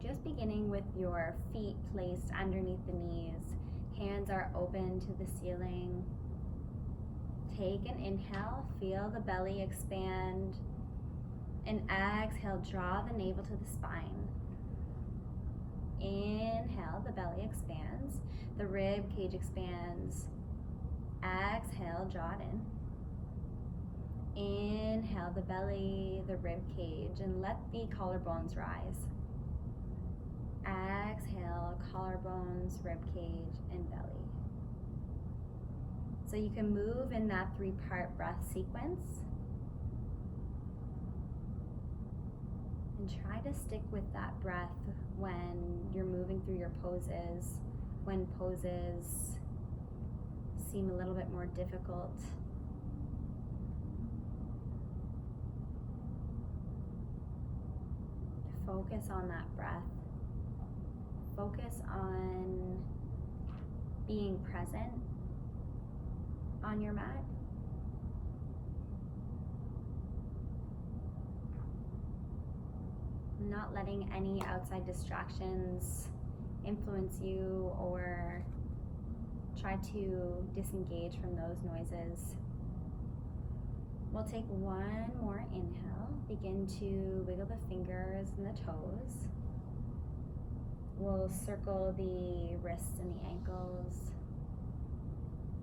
just beginning with your feet placed underneath the knees, hands are open to the ceiling. Take an inhale, feel the belly expand, and exhale, draw the navel to the spine. Inhale, the belly expands, the rib cage expands. Exhale, draw it in. Inhale, the belly, the rib cage, and let the collarbones rise. Exhale, collarbones, rib cage, and belly. So you can move in that 3-part breath sequence. And try to stick with that breath when you're moving through your poses, when poses seem a little bit more difficult. Focus on that breath. Focus on being present on your mat. Not letting any outside distractions influence you or try to disengage from those noises. We'll take one more inhale. Begin to wiggle the fingers and the toes. We'll circle the wrists and the ankles.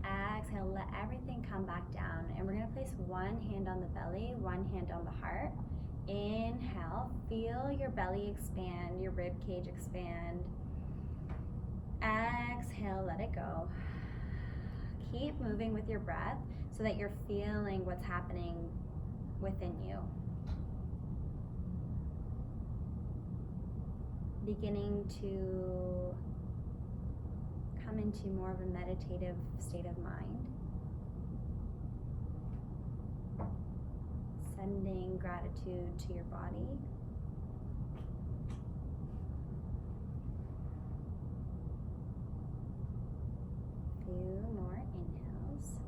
Exhale, let everything come back down. And we're gonna place one hand on the belly, one hand on the heart. Inhale, feel your belly expand, your rib cage expand. Exhale, let it go. Keep moving with your breath so that you're feeling what's happening within you. Beginning to come into more of a meditative state of mind. Sending gratitude to your body. Few more inhales.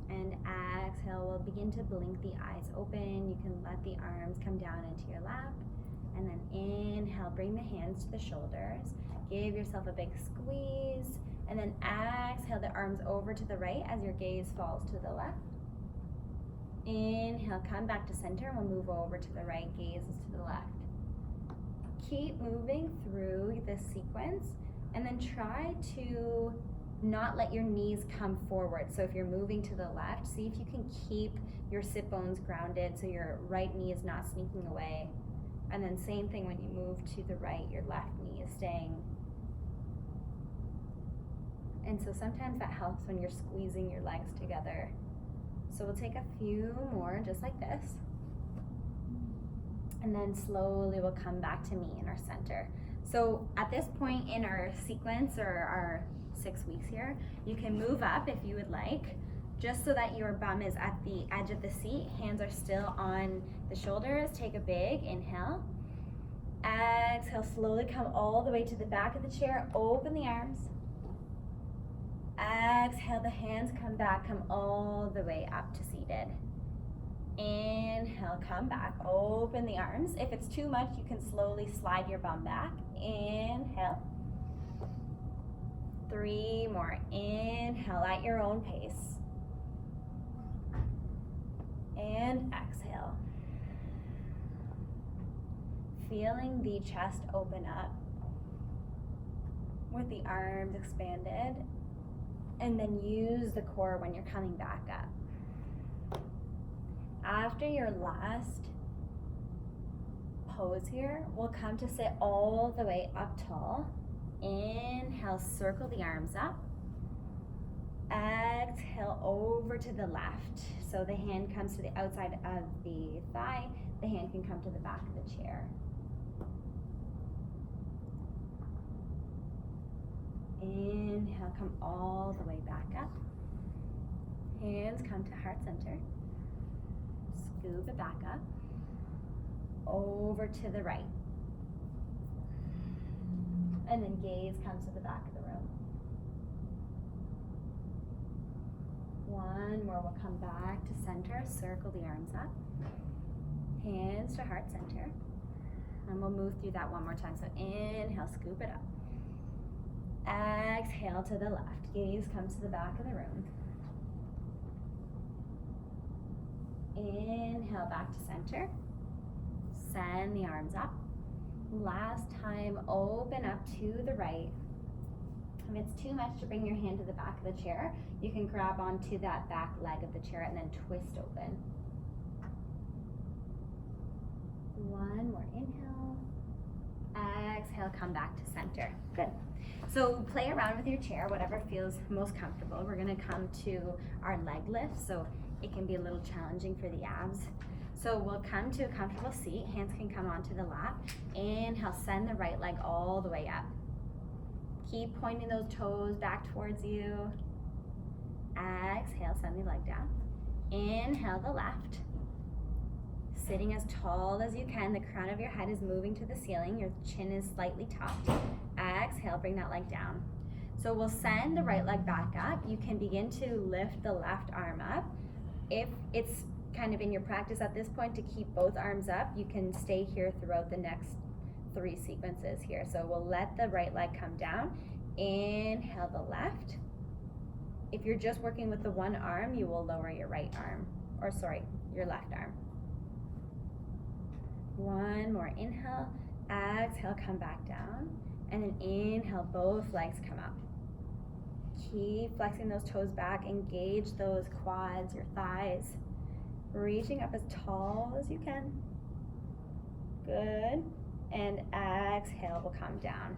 And exhale, we'll begin to blink the eyes open. You can let the arms come down into your lap. And then inhale, bring the hands to the shoulders. Give yourself a big squeeze. And then exhale, the arms over to the right as your gaze falls to the left. Inhale, come back to center. We'll move over to the right, gaze is to the left. Keep moving through this sequence and then try to not let your knees come forward. So if you're moving to the left, see if you can keep your sit bones grounded so your right knee is not sneaking away. And then same thing when you move to the right, your left knee is staying. And so sometimes that helps when you're squeezing your legs together. So we'll take a few more just like this. And then slowly we'll come back to me in our center. So at this point in our sequence or our 6 weeks here, you can move up if you would like, just so that your bum is at the edge of the seat. Hands are still on the shoulders. Take a big inhale. Exhale, slowly come all the way to the back of the chair. Open the arms. Exhale, the hands come back, come all the way up to seated. Inhale, come back, open the arms. If it's too much, you can slowly slide your bum back. Inhale. 3 more. Inhale at your own pace. And exhale. Feeling the chest open up with the arms expanded. And then use the core when you're coming back up. After your last pose here, we'll come to sit all the way up tall. Inhale, circle the arms up. Exhale, over to the left. So the hand comes to the outside of the thigh. The hand can come to the back of the chair. Inhale, come all the way back up. Hands come to heart center. Scoop it back up. Over to the right. And then gaze comes to the back of the room. One more, we'll come back to center. Circle the arms up. Hands to heart center. And we'll move through that one more time. So inhale, scoop it up. Exhale to the left. Gaze comes to the back of the room. Inhale back to center. Send the arms up. Last time, open up to the right. If it's too much to bring your hand to the back of the chair, you can grab onto that back leg of the chair and then twist open. One more inhale. Exhale, come back to center. Good. So play around with your chair, whatever feels most comfortable. We're gonna come to our leg lift, so it can be a little challenging for the abs. So we'll come to a comfortable seat. Hands can come onto the lap. Inhale, send the right leg all the way up. Keep pointing those toes back towards you. Exhale, send the leg down. Inhale the left. Sitting as tall as you can. The crown of your head is moving to the ceiling. Your chin is slightly tucked. Exhale, bring that leg down. So we'll send the right leg back up. You can begin to lift the left arm up. If it's kind of in your practice at this point to keep both arms up, you can stay here throughout the next 3 sequences here. So we'll let the right leg come down. Inhale the left. If you're just working with the one arm, you will lower your right arm, or sorry, your left arm. One more inhale. Exhale, come back down. And then inhale, both legs come up. Keep flexing those toes back. Engage those quads, your thighs. Reaching up as tall as you can. Good. And exhale, we'll come down.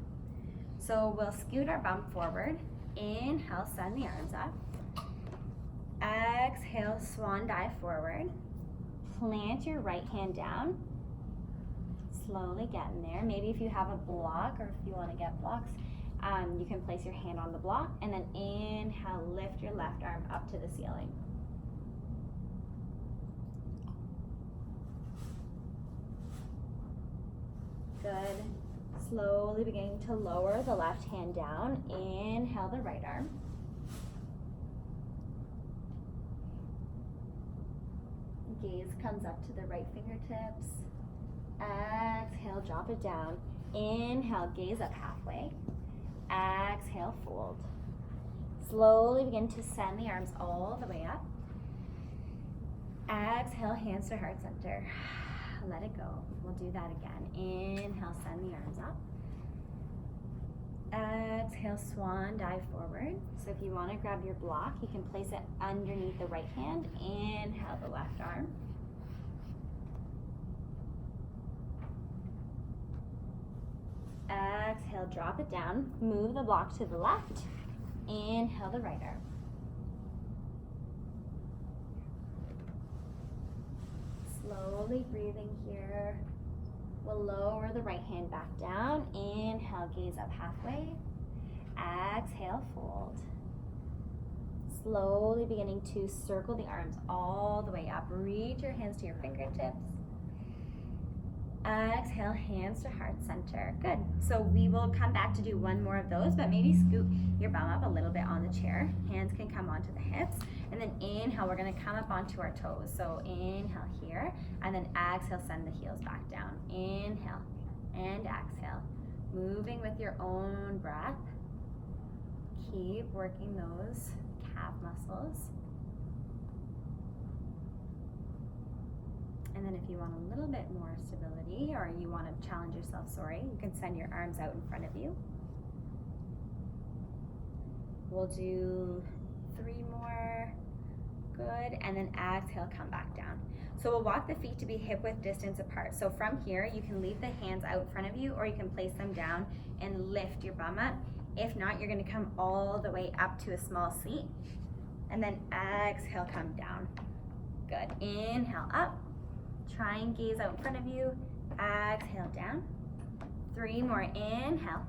So we'll scoot our bump forward. Inhale, send the arms up. Exhale, swan dive forward. Plant your right hand down. Slowly get in there. Maybe if you have a block, or if you want to get blocks, you can place your hand on the block, and then inhale, lift your left arm up to the ceiling. Good. Slowly beginning to lower the left hand down. Inhale the right arm. Gaze comes up to the right fingertips. Exhale, drop it down. Inhale, gaze up halfway. Exhale, fold. Slowly begin to send the arms all the way up. Exhale, hands to heart center. Let it go. We'll do that again. Inhale, send the arms up. Exhale, swan dive forward. So if you want to grab your block, you can place it underneath the right hand. Inhale the left arm. Exhale, drop it down. Move the block to the left. Inhale the right arm. Slowly breathing here. We'll lower the right hand back down. Inhale, gaze up halfway. Exhale, fold. Slowly beginning to circle the arms all the way up. Reach your hands to your fingertips. Exhale, hands to heart center. Good. So we will come back to do one more of those, but maybe scoot your bum up a little bit on the chair. Hands can come onto the hips. And then inhale, we're gonna come up onto our toes. So inhale here, and then exhale, send the heels back down. Inhale and exhale. Moving with your own breath. Keep working those calf muscles. And then if you want a little bit more stability, or you want to challenge yourself, you can send your arms out in front of you. We'll do 3 more. Good. And then exhale, come back down. So we'll walk the feet to be hip width distance apart. So from here, you can leave the hands out in front of you, or you can place them down and lift your bum up. If not, you're going to come all the way up to a small seat. And then exhale, come down. Good. Inhale up. Try and gaze out in front of you. Exhale down. 3 more. Inhale.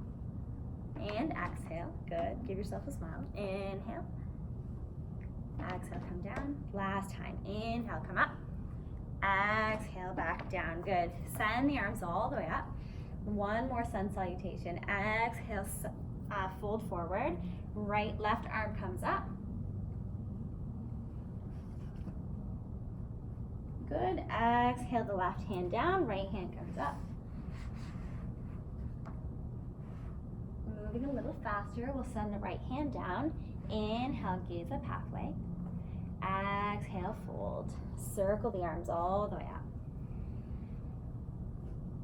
And exhale. Good. Give yourself a smile. Inhale. Exhale, come down. Last time. Inhale, come up. Exhale, back down. Good. Send the arms all the way up. One more sun salutation. Exhale, fold forward. Right, left arm comes up. Good. Exhale the left hand down, right hand comes up. moving a little faster, we'll send the right hand down. Inhale, gaze up halfway. Exhale, fold. Circle the arms all the way up.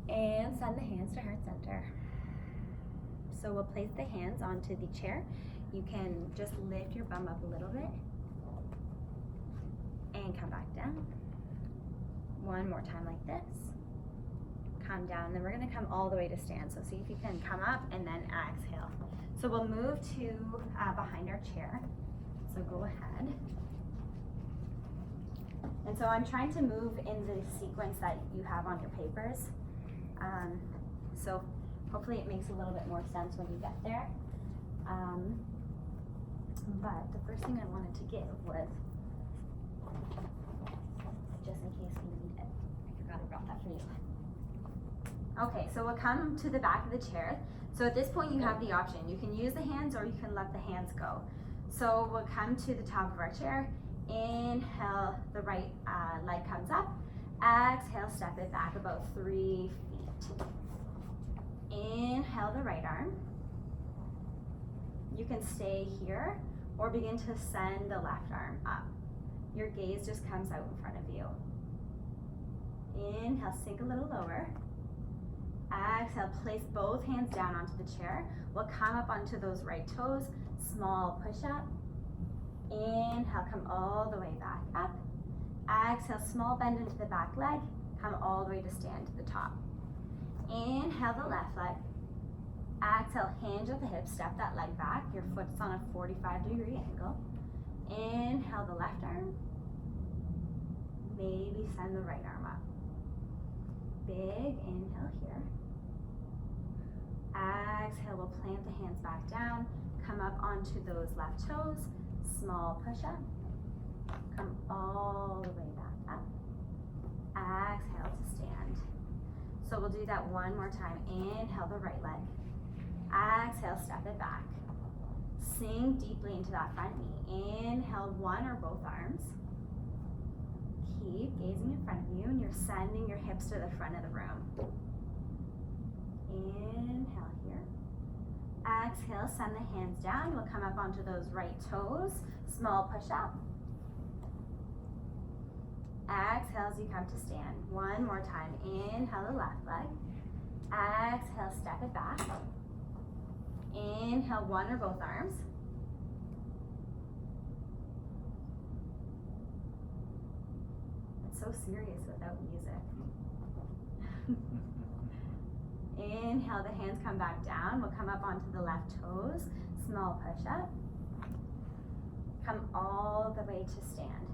And send the hands to heart center. So we'll place the hands onto the chair. You can just lift your bum up a little bit and come back down. One more time like this. Come down, then we're gonna come all the way to stand. So see if you can come up and then exhale. So we'll move to behind our chair. So go ahead. And so I'm trying to move in the sequence that you have on your papers. So hopefully it makes a little bit more sense when you get there. But the first thing I wanted to give was, just in case we need it, I forgot I brought that for you. Okay, so we'll come to the back of the chair. So at this point you have the option. You can use the hands or you can let the hands go. So we'll come to the top of our chair. Inhale, the right leg comes up. Exhale, step it back about 3 feet. Inhale the right arm. You can stay here or begin to send the left arm up. Your gaze just comes out in front of you. Inhale, sink a little lower. Exhale, place both hands down onto the chair. We'll come up onto those right toes. Small push up. Inhale, come all the way back up. Exhale, small bend into the back leg. Come all the way to stand to the top. Inhale the left leg. Exhale, hinge at the hip, step that leg back. Your foot's on a 45-degree angle. Inhale the left arm. Maybe send the right arm up. Big inhale here. Exhale, we'll plant the hands back down. Come up onto those left toes. Small push up. Come all the way back up. Exhale to stand. So we'll do that one more time. Inhale the right leg. Exhale, step it back. Sink deeply into that front knee. Inhale one or both arms. Keep gazing in front of you and you're sending your hips to the front of the room. Inhale here. Exhale, send the hands down. We'll come up onto those right toes. Small push up. Exhale as you come to stand. One more time. Inhale the left leg. Exhale, step it back. Inhale one or both arms. It's so serious without music. Inhale, the hands come back down. We'll come up onto the left toes. Small push up. Come all the way to stand.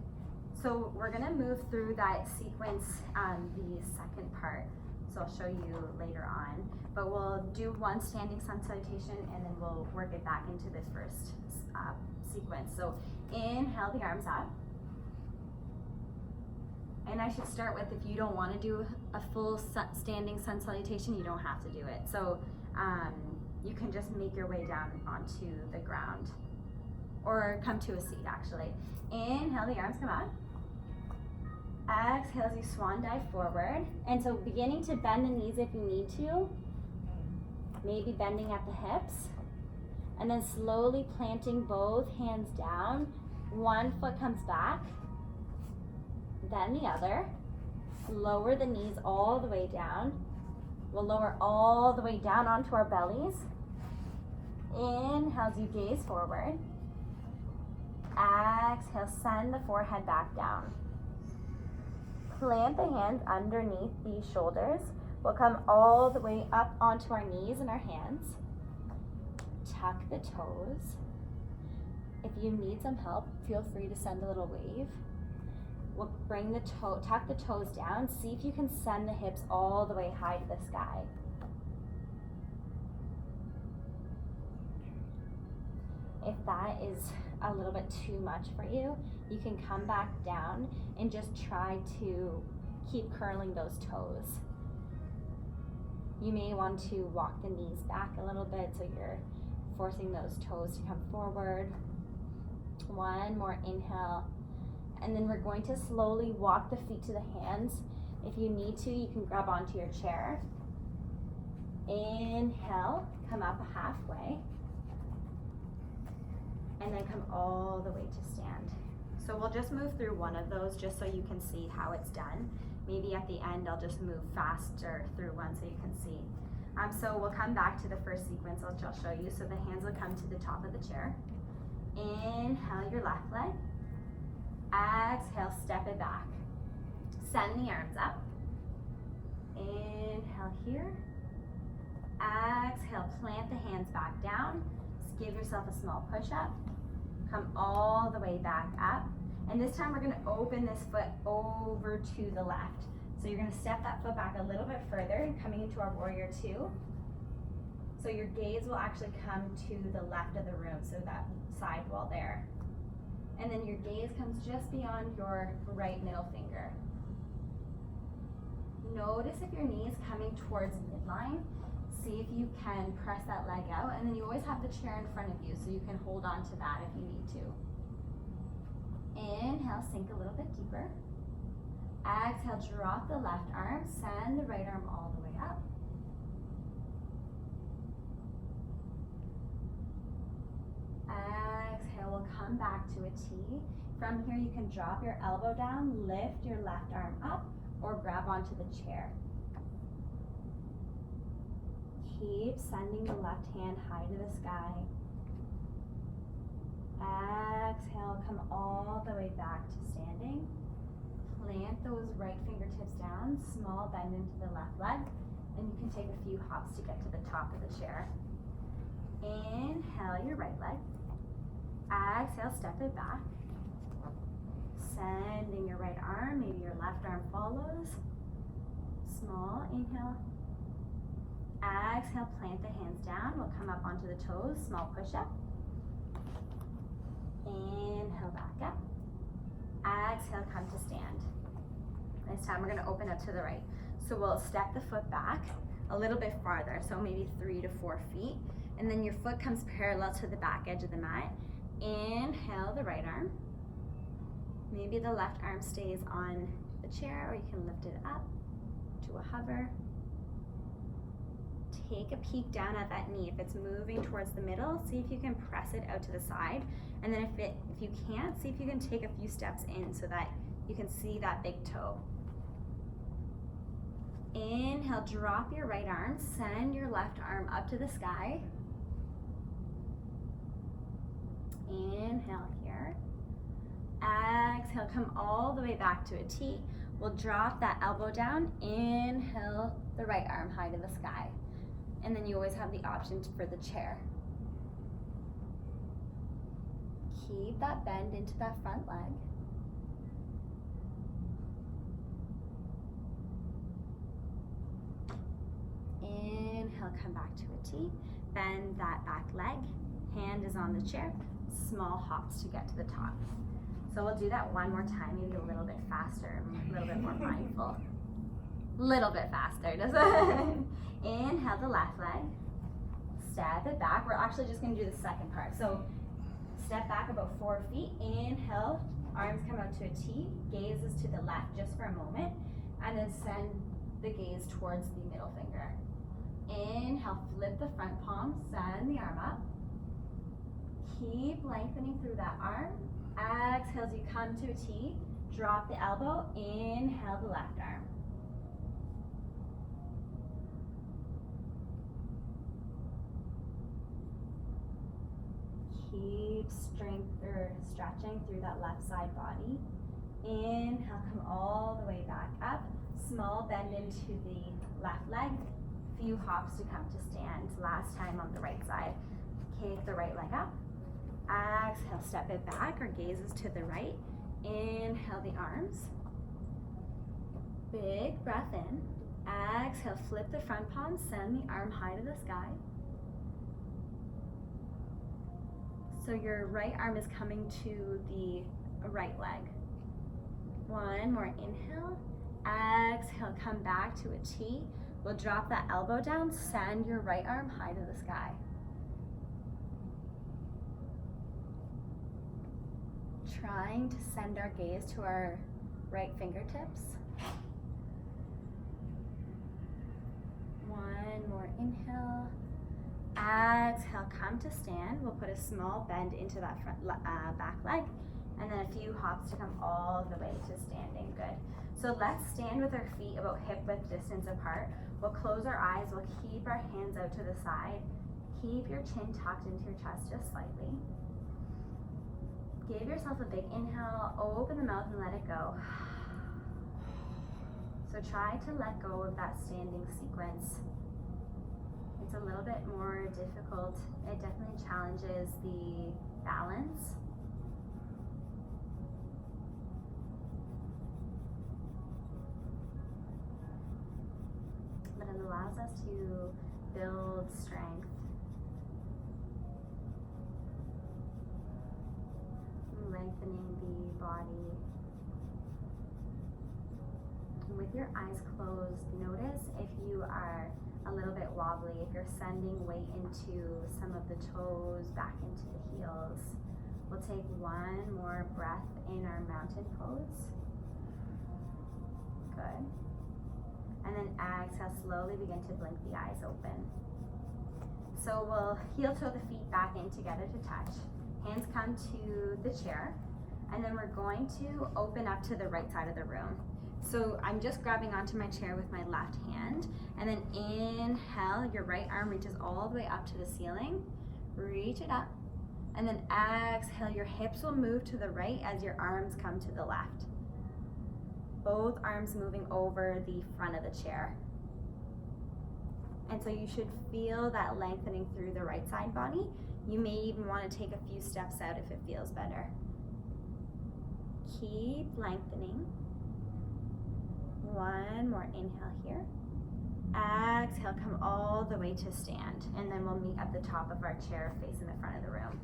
So we're gonna move through that sequence, the second part. So I'll show you later on. But we'll do one standing sun salutation and then we'll work it back into this first sequence. So inhale the arms up. And I should start with, if you don't want to do a full standing sun salutation, you don't have to do it. So you can just make your way down onto the ground or come to a seat actually. Inhale, the arms come up. Exhale as you swan dive forward. And so beginning to bend the knees if you need to. Maybe bending at the hips. And then slowly planting both hands down. One foot comes back. Then the other. Lower the knees all the way down. We'll lower all the way down onto our bellies. Inhale as you gaze forward. Exhale, send the forehead back down. Plant the hands underneath the shoulders. We'll come all the way up onto our knees and our hands. Tuck the toes. If you need some help, feel free to send a little wave. We'll bring the tuck the toes down. See if you can send the hips all the way high to the sky. If that is a little bit too much for you, you can come back down and just try to keep curling those toes. You may want to walk the knees back a little bit so you're forcing those toes to come forward. One more inhale. And then we're going to slowly walk the feet to the hands. If you need to, you can grab onto your chair. Inhale, come up halfway. And then come all the way to stand. So we'll just move through one of those just so you can see how it's done. Maybe at the end I'll just move faster through one so you can see. So we'll come back to the first sequence which I'll show you. So the hands will come to the top of the chair. Inhale your left leg. Exhale, step it back. Send the arms up. Inhale here. Exhale, plant the hands back down. Just give yourself a small push-up. Come all the way back up. And this time we're gonna open this foot over to the left. So you're gonna step that foot back a little bit further, coming into our warrior two. So your gaze will actually come to the left of the room, so that side wall there. And then your gaze comes just beyond your right middle finger. Notice if your knee is coming towards midline. See if you can press that leg out, and then you always have the chair in front of you so you can hold on to that if you need to. Inhale, sink a little bit deeper. Exhale, drop the left arm, send the right arm all the way up. Exhale, we'll come back to a T. From here you can drop your elbow down, lift your left arm up, or grab onto the chair. Keep sending the left hand high to the sky. Exhale, come all the way back to standing. Plant those right fingertips down, small bend into the left leg, and you can take a few hops to get to the top of the chair. Inhale your right leg. Exhale, step it back. Sending your right arm, maybe your left arm follows. Small inhale. Exhale, plant the hands down. We'll come up onto the toes, small push-up. Inhale, back up. Exhale, come to stand. This time we're gonna open up to the right. So we'll step the foot back a little bit farther, so maybe 3 to 4 feet. And then your foot comes parallel to the back edge of the mat. Inhale the right arm. Maybe the left arm stays on the chair, or you can lift it up to a hover. Take a peek down at that knee. If it's moving towards the middle, see if you can press it out to the side. And then if you can't, see if you can take a few steps in so that you can see that big toe. Inhale, drop your right arm, send your left arm up to the sky. Inhale here. Exhale, come all the way back to a T. We'll drop that elbow down. Inhale, the right arm high to the sky. And then you always have the option for the chair. Keep that bend into that front leg. Inhale, come back to a T. Bend that back leg. Hand is on the chair. Small hops to get to the top. So we'll do that one more time, maybe a little bit faster, a little bit more mindful. Little bit faster, does it? Inhale the left leg, step it back. We're actually just gonna do the second part. So step back about 4 feet, inhale, arms come out to a T, gaze is to the left just for a moment, and then send the gaze towards the middle finger. Inhale, flip the front palm, send the arm up. Keep lengthening through that arm. Exhale as you come to a T, drop the elbow, inhale the left arm. Keep stretching through that left side body. Inhale, come all the way back up. Small bend into the left leg. Few hops to come to stand. Last time on the right side. Kick the right leg up. Exhale, step it back. Our gaze is to the right. Inhale the arms. Big breath in. Exhale, flip the front palm. Send the arm high to the sky. So your right arm is coming to the right leg. One more inhale. Exhale, come back to a T. We'll drop that elbow down, send your right arm high to the sky. Trying to send our gaze to our right fingertips. One more inhale. Exhale, come to stand. We'll put a small bend into that back leg, and then a few hops to come all the way to standing. Good. So let's stand with our feet about hip width distance apart. We'll close our eyes. We'll keep our hands out to the side. Keep your chin tucked into your chest just slightly. Give yourself a big inhale. Open the mouth and let it go. So try to let go of that standing sequence. It's a little bit more difficult. It definitely challenges the balance. But it allows us to build strength. Lengthening the body. And with your eyes closed, notice if you are a little bit wobbly, if you're sending weight into some of the toes, back into the heels. We'll take one more breath in our mountain pose. Good. And then exhale, slowly begin to blink the eyes open. So we'll heel toe the feet back in together to touch. Hands come to the chair, and then we're going to open up to the right side of the room. So I'm just grabbing onto my chair with my left hand, and then inhale, your right arm reaches all the way up to the ceiling. Reach it up, and then exhale, your hips will move to the right as your arms come to the left. Both arms moving over the front of the chair. And so you should feel that lengthening through the right side body. You may even want to take a few steps out if it feels better. Keep lengthening. One more inhale here. Exhale, come all the way to stand. And then we'll meet at the top of our chair facing the front of the room.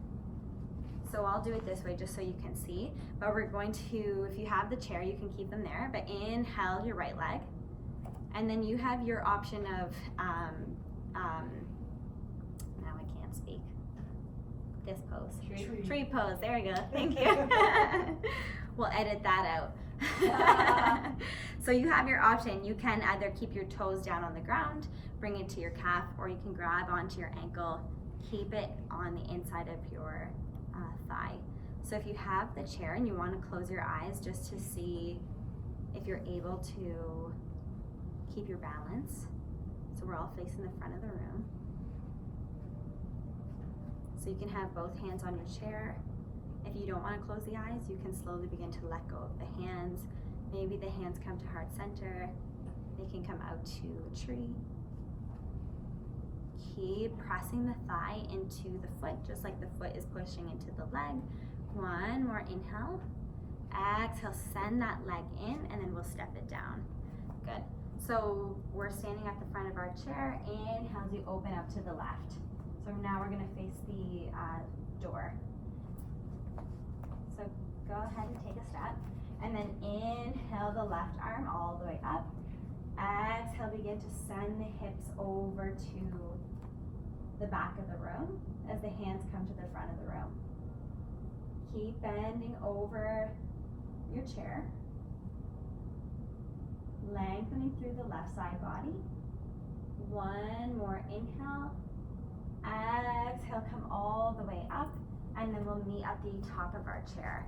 So I'll do it this way just so you can see. But we're going to, if you have the chair, you can keep them there. But inhale your right leg. And then you have your option of, now I can't speak. This pose. Tree pose. There we go. Thank you. We'll edit that out. So you have your option. You can either keep your toes down on the ground, bring it to your calf, or you can grab onto your ankle, keep it on the inside of your thigh. So if you have the chair and you want to close your eyes just to see if you're able to keep your balance. So we're all facing the front of the room. So you can have both hands on your chair. If you don't want to close the eyes, you can slowly begin to let go of the hands. Maybe the hands come to heart center. They can come out to a tree. Keep pressing the thigh into the foot, just like the foot is pushing into the leg. One more inhale. Exhale, send that leg in, and then we'll step it down. Good. So we're standing at the front of our chair. Inhale as you open up to the left. So now we're going to face the door. So go ahead and take a step. And then inhale the left arm all the way up. Exhale, begin to send the hips over to the back of the room as the hands come to the front of the room. Keep bending over your chair. Lengthening through the left side body. One more inhale. Exhale, come all the way up, and then we'll meet at the top of our chair.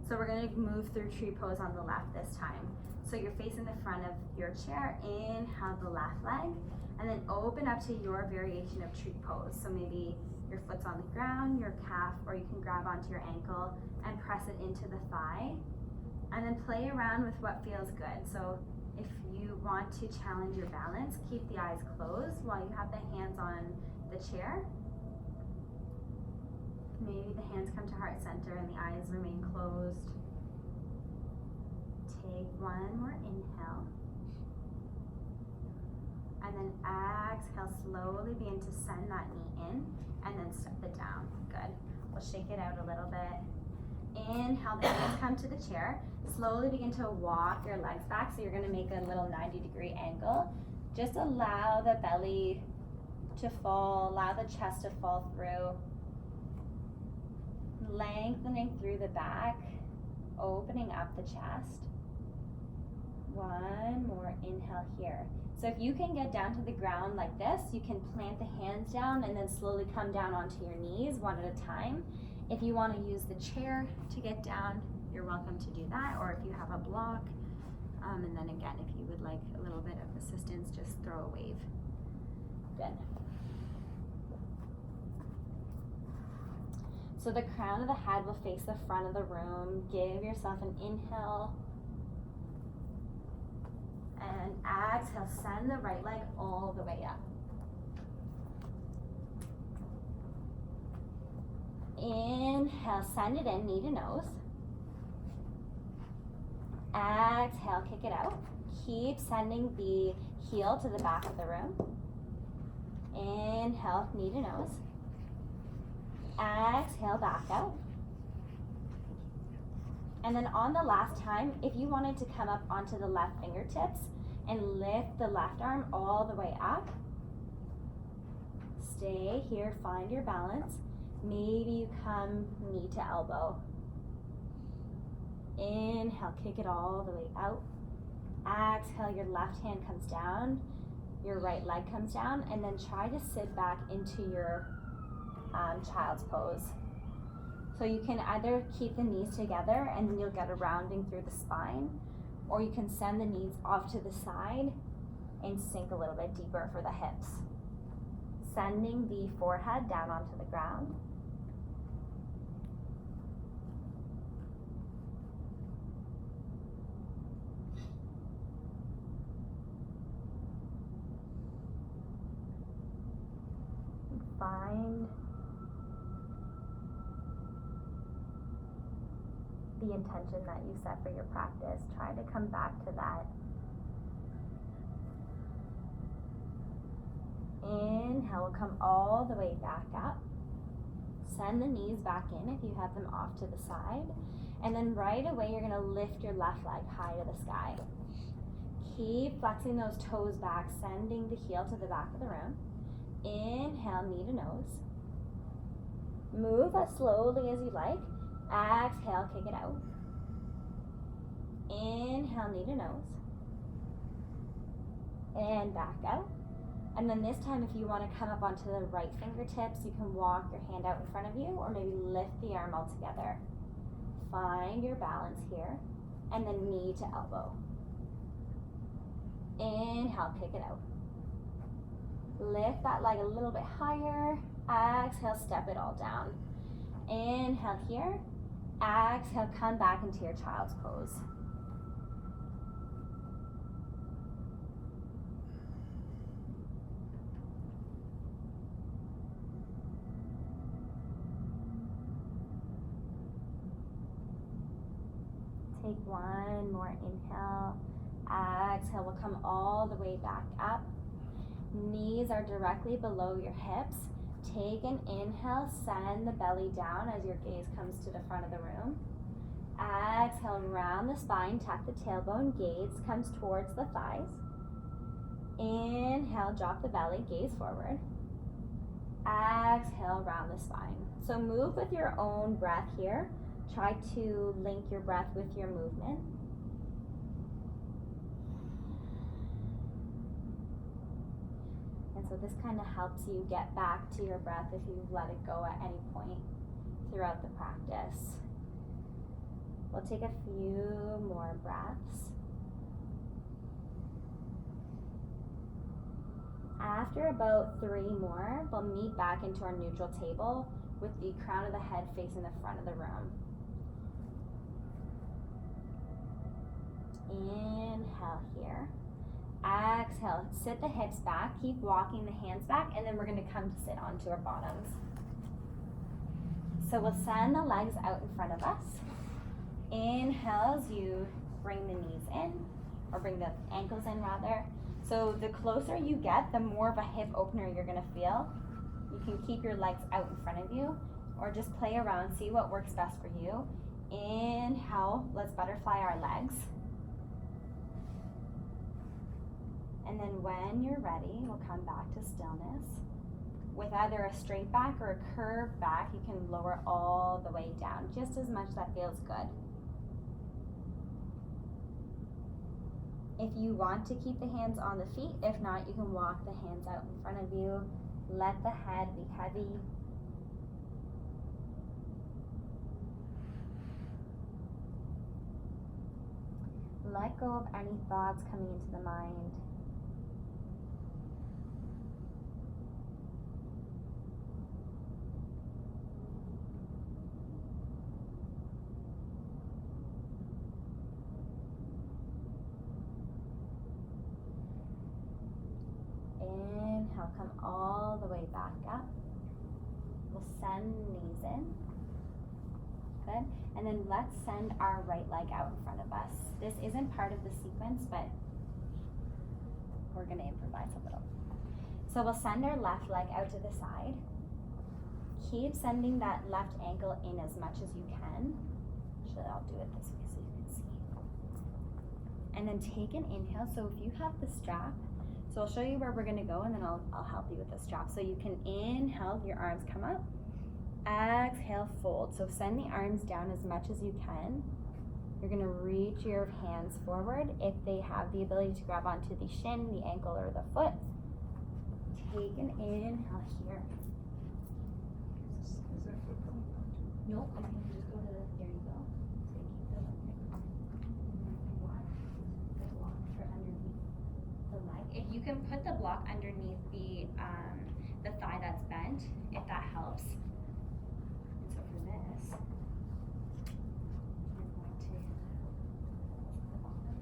So we're going to move through tree pose on the left this time. So you're facing the front of your chair. Inhale the left leg, and then open up to your variation of tree pose. So maybe your foot's on the ground, your calf, or you can grab onto your ankle and press it into the thigh. And then play around with what feels good. So if you want to challenge your balance, keep the eyes closed while you have the hands on the chair. Maybe the hands come to heart center and the eyes remain closed. Take one more inhale. And then exhale, slowly begin to send that knee in and then step it down. Good. We'll shake it out a little bit. Inhale, the hands come to the chair. Slowly begin to walk your legs back. So you're going to make a little 90-degree angle. Just allow the belly to fall, allow the chest to fall through. Lengthening through the back, opening up the chest. One more inhale here. So if you can get down to the ground like this, you can plant the hands down and then slowly come down onto your knees one at a time. If you want to use the chair to get down, you're welcome to do that, or if you have a block. And then again, if you would like a little bit of assistance, just throw a wave. Good. So the crown of the head will face the front of the room. Give yourself an inhale. And exhale, send the right leg all the way up. Inhale, send it in, knee to nose. Exhale, kick it out. Keep sending the heel to the back of the room. Inhale, knee to nose. Exhale, back out. And then on the last time, if you wanted to come up onto the left fingertips and lift the left arm all the way up, stay here, find your balance. Maybe you come knee to elbow. Inhale, kick it all the way out. Exhale, your left hand comes down, your right leg comes down, and then try to sit back into your child's pose. So you can either keep the knees together and then you'll get a rounding through the spine, or you can send the knees off to the side and sink a little bit deeper for the hips. Sending the forehead down onto the ground. Find the intention that you set for your practice. Try to come back to that. Inhale, we'll come all the way back up. Send the knees back in if you have them off to the side. And then right away, you're gonna lift your left leg high to the sky. Keep flexing those toes back, sending the heel to the back of the room. Inhale, knee to nose. Move as slowly as you like. Exhale, kick it out. Inhale, knee to nose. And back out. And then this time, if you want to come up onto the right fingertips, you can walk your hand out in front of you, or maybe lift the arm all together. Find your balance here. And then knee to elbow. Inhale, kick it out. Lift that leg a little bit higher. Exhale, step it all down. Inhale here. Exhale, come back into your child's pose. Take one more inhale. Exhale, we'll come all the way back up. Knees are directly below your hips. Take an inhale, send the belly down as your gaze comes to the front of the room. Exhale, round the spine, tuck the tailbone, gaze comes towards the thighs. Inhale, drop the belly, gaze forward. Exhale, round the spine. So move with your own breath here. Try to link your breath with your movement. And so this kind of helps you get back to your breath if you've let it go at any point throughout the practice. We'll take a few more breaths. After about 3 more, we'll meet back into our neutral table with the crown of the head facing the front of the room. Inhale here. Exhale, sit the hips back, keep walking the hands back, and then we're going to come to sit onto our bottoms. So we'll send the legs out in front of us. Inhale as you bring the knees in, or bring the ankles in rather. So the closer you get, the more of a hip opener you're going to feel. You can keep your legs out in front of you, or just play around, see what works best for you. Inhale, let's butterfly our legs. And then when you're ready, we'll come back to stillness. With either a straight back or a curved back, you can lower all the way down, just as much that feels good. If you want to keep the hands on the feet, if not, you can walk the hands out in front of you. Let the head be heavy. Let go of any thoughts coming into the mind. Inhale, come all the way back up. We'll send knees in. Good. And then let's send our right leg out in front of us. This isn't part of the sequence, but we're going to improvise a little. So we'll send our left leg out to the side. Keep sending that left ankle in as much as you can. Actually, I'll do it this way so you can see. And then take an inhale. So if you have the strap, so I'll show you where we're going to go, and then I'll help you with the strap. So you can inhale, your arms come up. Exhale, fold. So send the arms down as much as you can. You're going to reach your hands forward. If they have the ability to grab onto the shin, the ankle, or the foot, take an inhale here. Nope, I think you just go to the, there you go. So you keep the block for underneath the leg. If you can put the block underneath the thigh that's bent, if that helps. And so for this, you're going to the bottom,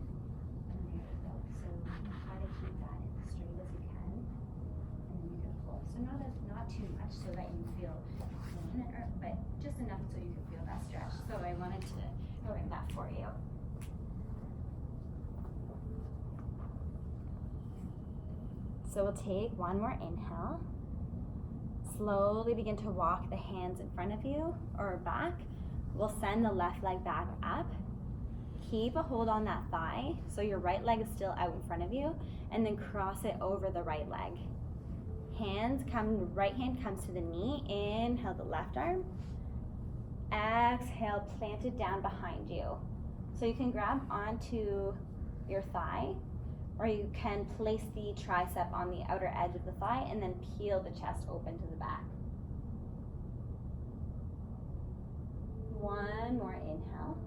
and there you go. So try to keep that as straight as you can, and then you can pull. So not too much so that you feel pain, but just enough so you can feel that stretch. So I wanted to bring that for you. So we'll take one more inhale. Slowly begin to walk the hands in front of you or back. We'll send the left leg back up. Keep a hold on that thigh so your right leg is still out in front of you, and then cross it over the right leg. Right hand comes to the knee. Inhale the left arm. Exhale, plant it down behind you. So you can grab onto your thigh, or you can place the tricep on the outer edge of the thigh and then peel the chest open to the back. One more inhale.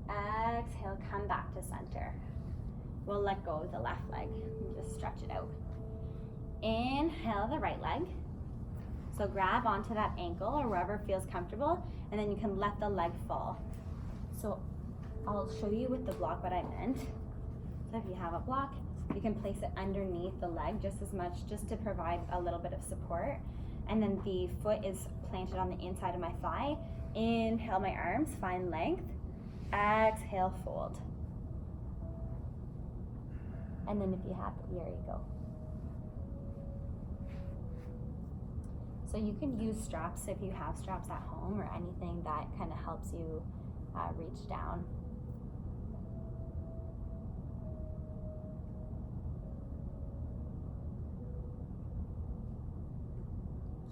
Exhale, come back to center. We'll let go of the left leg and just stretch it out. Inhale the right leg. So grab onto that ankle or wherever feels comfortable, and then you can let the leg fall. So I'll show you with the block what I meant. So if you have a block, you can place it underneath the leg just as much, just to provide a little bit of support. And then the foot is planted on the inside of my thigh. Inhale my arms, find length. Exhale, fold. And then if you have, there you go. So you can use straps if you have straps at home, or anything that kind of helps you reach down.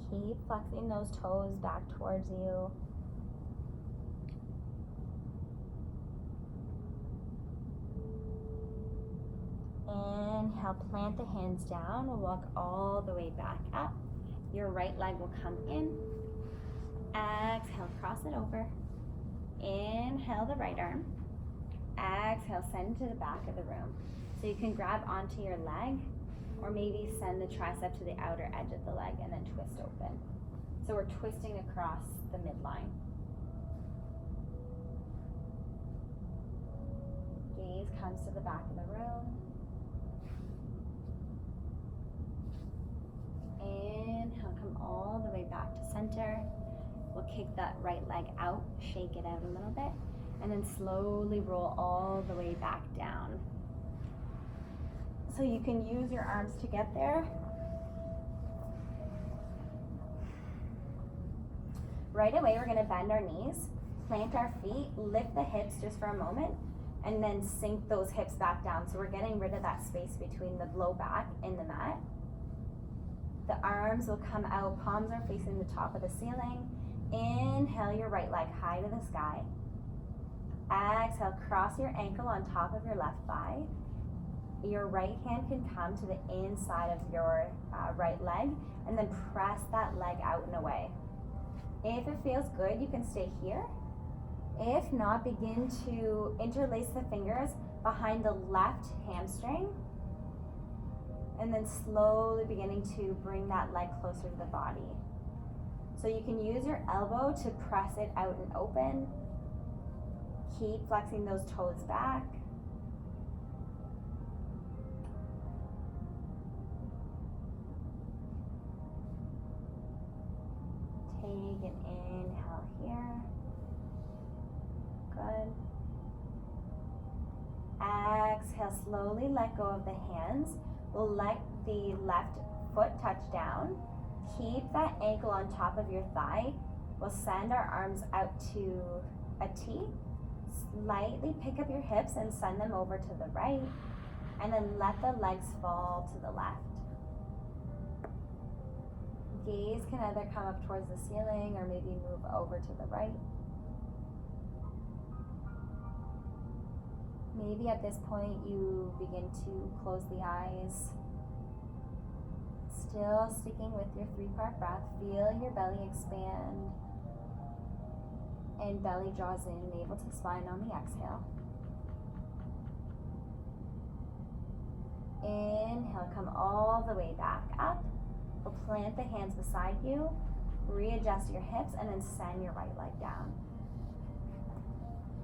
Keep flexing those toes back towards you. Inhale, plant the hands down. We'll walk all the way back up. Your right leg will come in. Exhale, cross it over. Inhale the right arm. Exhale, send to the back of the room. So you can grab onto your leg, or maybe send the tricep to the outer edge of the leg and then twist open. So we're twisting across the midline. Gaze comes to the back of the room. Inhale, come all the way back to center. We'll kick that right leg out, shake it out a little bit, and then slowly roll all the way back down. So you can use your arms to get there. Right away, we're gonna bend our knees, plant our feet, lift the hips just for a moment, and then sink those hips back down. So we're getting rid of that space between the low back and the mat. The arms will come out, palms are facing the top of the ceiling. Inhale your right leg high to the sky. Exhale, cross your ankle on top of your left thigh. Your right hand can come to the inside of your right leg, and then press that leg out and away. If it feels good, you can stay here. If not, begin to interlace the fingers behind the left hamstring, and then slowly beginning to bring that leg closer to the body. So you can use your elbow to press it out and open. Keep flexing those toes back. Take an inhale here. Good. Exhale, slowly let go of the hands. We'll let the left foot touch down. Keep that ankle on top of your thigh. We'll send our arms out to a T. Slightly pick up your hips and send them over to the right. And then let the legs fall to the left. Gaze can either come up towards the ceiling or maybe move over to the right. Maybe at this point you begin to close the eyes. Still sticking with your 3-part breath. Feel your belly expand and belly draws in, navel to spine on the exhale. Inhale, come all the way back up. We'll plant the hands beside you, readjust your hips, and then send your right leg down.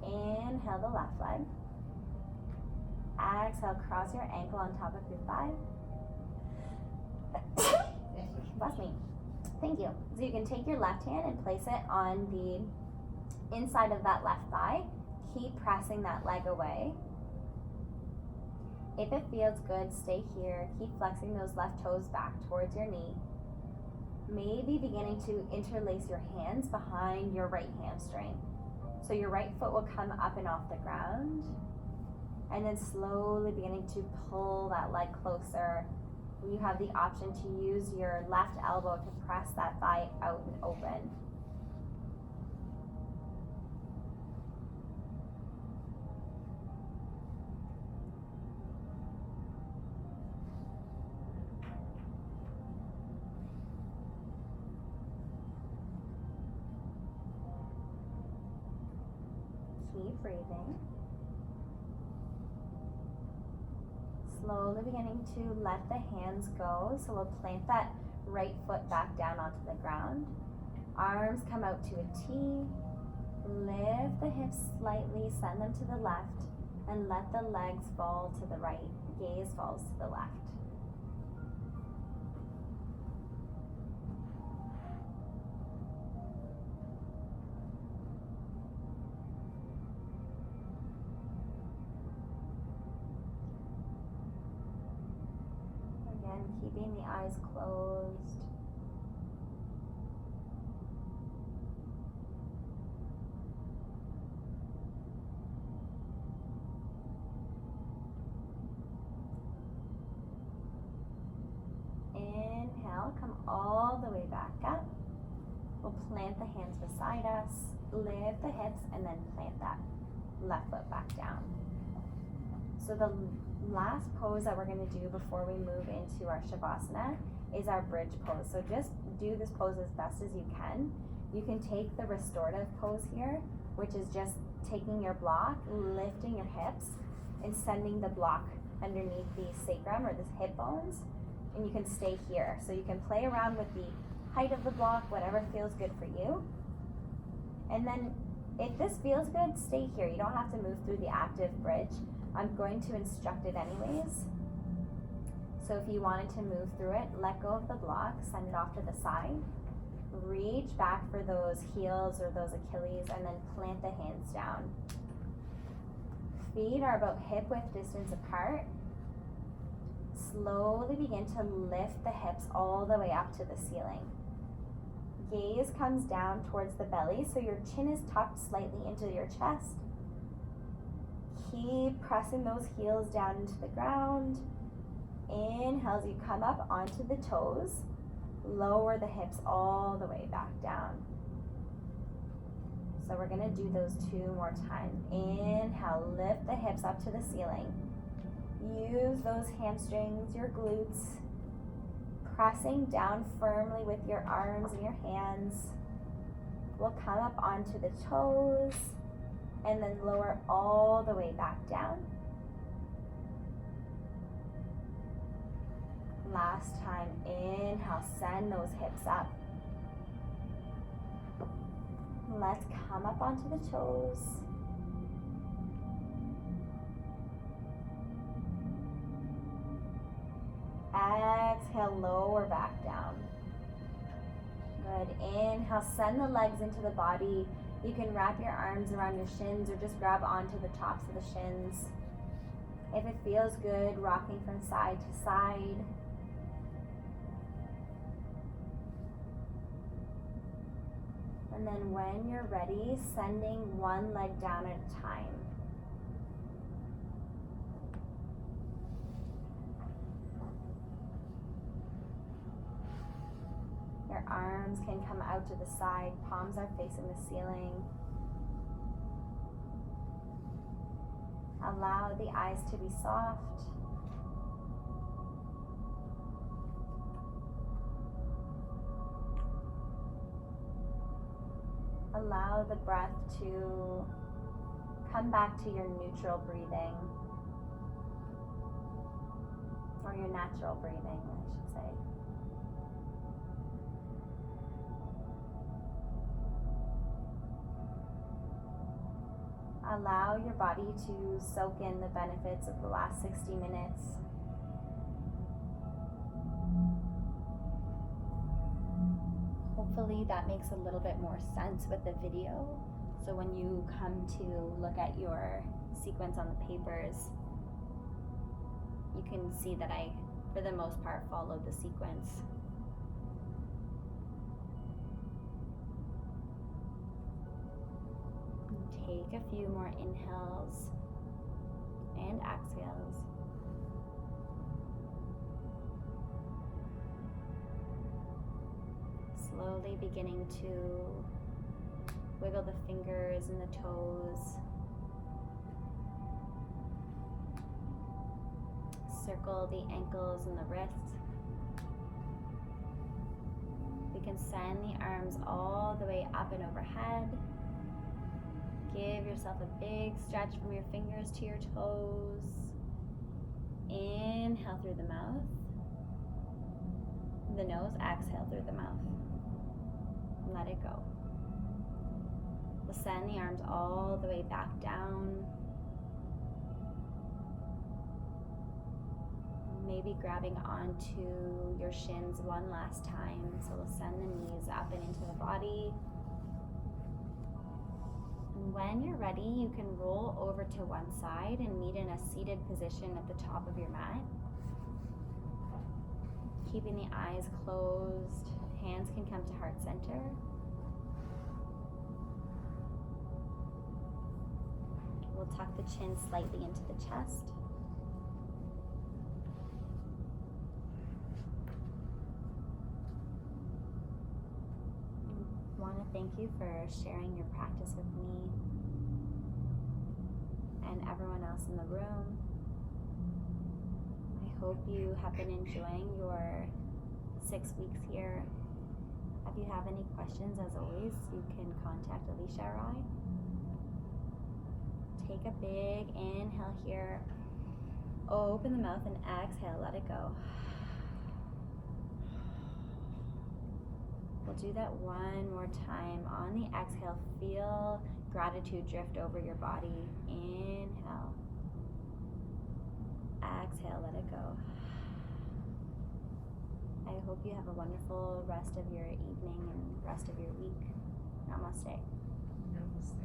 Inhale the left leg. Exhale, cross your ankle on top of your thigh. Bless me. Thank you. So you can take your left hand and place it on the inside of that left thigh. Keep pressing that leg away. If it feels good, stay here. Keep flexing those left toes back towards your knee. Maybe beginning to interlace your hands behind your right hamstring. So your right foot will come up and off the ground. And then slowly beginning to pull that leg closer. You have the option to use your left elbow to press that thigh out and open. Keep breathing. Slowly beginning to let the hands go. So we'll plant that right foot back down onto the ground. Arms come out to a T. Lift the hips slightly, send them to the left, and let the legs fall to the right. Gaze falls to the left. Keeping the eyes closed. Inhale, come all the way back up. We'll plant the hands beside us, lift the hips, and then plant that left foot back down. So the last pose that we're going to do before we move into our Shavasana is our bridge pose. So just do this pose as best as you can. You can take the restorative pose here, which is just taking your block, lifting your hips, and sending the block underneath the sacrum or the hip bones, and you can stay here. So you can play around with the height of the block, whatever feels good for you. And then if this feels good, stay here. You don't have to move through the active bridge. I'm going to instruct it anyways. So if you wanted to move through it, let go of the block, send it off to the side, reach back for those heels or those Achilles, and then plant the hands down. Feet are about hip width distance apart. Slowly begin to lift the hips all the way up to the ceiling. Gaze comes down towards the belly, so your chin is tucked slightly into your chest. Keep pressing those heels down into the ground. Inhale as you come up onto the toes. Lower the hips all the way back down. So we're gonna do those 2 more times. Inhale, lift the hips up to the ceiling. Use those hamstrings, your glutes, pressing down firmly with your arms and your hands. We'll come up onto the toes and then lower all the way back down. Last time, inhale, send those hips up. Let's come up onto the toes. Exhale, lower back down. Good. Inhale, send the legs into the body. You can wrap your arms around your shins or just grab onto the tops of the shins. If it feels good, rocking from side to side. And then when you're ready, sending one leg down at a time. Your arms can come out to the side, palms are facing the ceiling. Allow the eyes to be soft. Allow the breath to come back to your neutral breathing, or your natural breathing, I should say. Allow your body to soak in the benefits of the last 60 minutes. Hopefully that makes a little bit more sense with the video. So when you come to look at your sequence on the papers, you can see that I, for the most part, followed the sequence. Take a few more inhales and exhales. Slowly beginning to wiggle the fingers and the toes. Circle the ankles and the wrists. We can send the arms all the way up and overhead. Give yourself a big stretch from your fingers to your toes. Inhale through the mouth. The nose, exhale through the mouth. Let it go. We'll send the arms all the way back down. Maybe grabbing onto your shins one last time. So we'll send the knees up and into the body. And when you're ready, you can roll over to one side and meet in a seated position at the top of your mat. Keeping the eyes closed. Hands can come to heart center. We'll tuck the chin slightly into the chest. I want to thank you for sharing your practice with me and everyone else in the room. I hope you have been enjoying your 6 weeks here. If you have any questions, as always, you can contact Alicia or I. Take a big inhale here. Open the mouth and exhale, let it go. We'll do that one more time. On the exhale, feel gratitude drift over your body. Inhale. Exhale, let it go. I hope you have a wonderful rest of your evening and rest of your week. Namaste. Namaste.